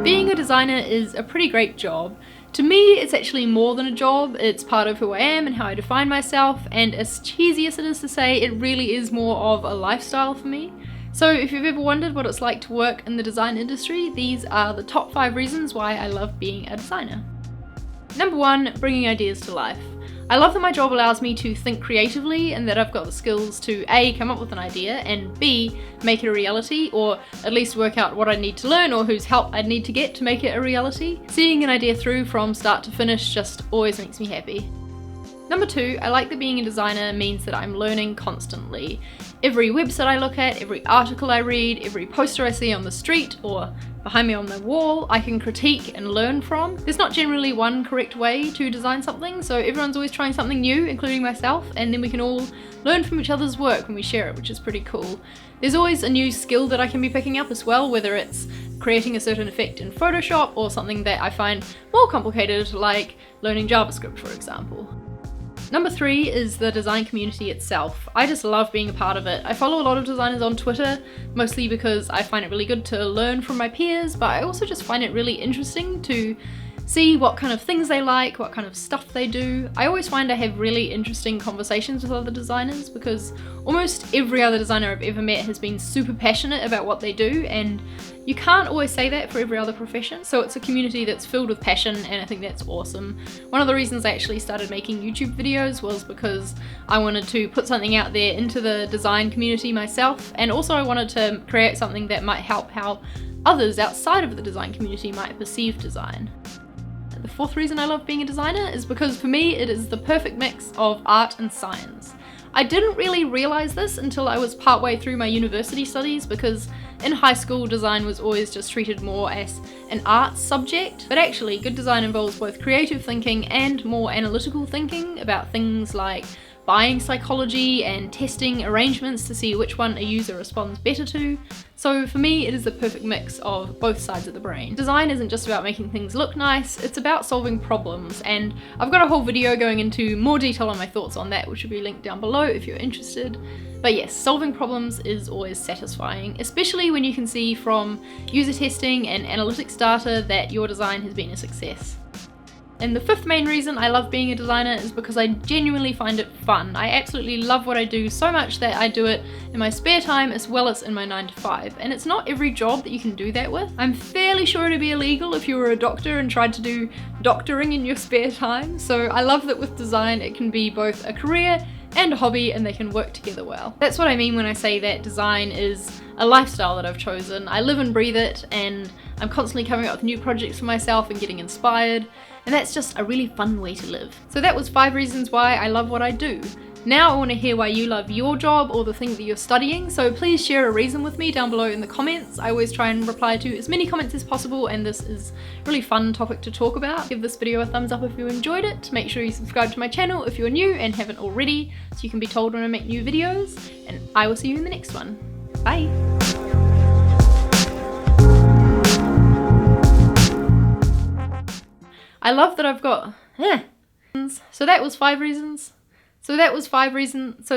Being a designer is a pretty great job. To me, it's actually more than a job. It's part of who I am and how I define myself, and as cheesy as it is to say, it really is more of a lifestyle for me. So if you've ever wondered what it's like to work in the design industry, these are the top 5 reasons why I love being a designer. Number 1, bringing ideas to life. I love that my job allows me to think creatively and that I've got the skills to A, come up with an idea, and B, make it a reality, or at least work out what I need to learn or whose help I'd need to get to make it a reality. Seeing an idea through from start to finish just always makes me happy. Number 2, I like that being a designer means that I'm learning constantly. Every website I look at, every article I read, every poster I see on the street or behind me on the wall, I can critique and learn from. There's not generally one correct way to design something, so everyone's always trying something new, including myself, and then we can all learn from each other's work when we share it, which is pretty cool. There's always a new skill that I can be picking up as well, whether it's creating a certain effect in Photoshop or something that I find more complicated, like learning JavaScript, for example. Number 3 is the design community itself. I just love being a part of it. I follow a lot of designers on Twitter, mostly because I find it really good to learn from my peers, but I also just find it really interesting to see what kind of things they like, what kind of stuff they do. I always find I have really interesting conversations with other designers because almost every other designer I've ever met has been super passionate about what they do, and you can't always say that for every other profession. So it's a community that's filled with passion, and I think that's awesome. One of the reasons I actually started making YouTube videos was because I wanted to put something out there into the design community myself, and also I wanted to create something that might help how others outside of the design community might perceive design. The 4th reason I love being a designer is because for me it is the perfect mix of art and science. I didn't really realise this until I was partway through my university studies, because in high school design was always just treated more as an arts subject, but actually good design involves both creative thinking and more analytical thinking about things like buying psychology and testing arrangements to see which one a user responds better to. So for me, it is the perfect mix of both sides of the brain. Design isn't just about making things look nice, it's about solving problems, and I've got a whole video going into more detail on my thoughts on that, which will be linked down below if you're interested. But yes, solving problems is always satisfying, especially when you can see from user testing and analytics data that your design has been a success. And the 5th main reason I love being a designer is because I genuinely find it fun. I absolutely love what I do so much that I do it in my spare time as well as in my 9 to 5. And it's not every job that you can do that with. I'm fairly sure it'd be illegal if you were a doctor and tried to do doctoring in your spare time. So I love that with design it can be both a career and a hobby, and they can work together well. That's what I mean when I say that design is a lifestyle that I've chosen. I live and breathe it, and I'm constantly coming up with new projects for myself and getting inspired, and that's just a really fun way to live. So that was 5 reasons why I love what I do. Now I want to hear why you love your job or the thing that you're studying, so please share a reason with me down below in the comments. I always try and reply to as many comments as possible, and this is a really fun topic to talk about. Give this video a thumbs up if you enjoyed it. Make sure you subscribe to my channel if you're new and haven't already, so you can be told when I make new videos, and I will see you in the next one. Bye! I love that I've got... So that was 5 reasons. So that was 5 reasons.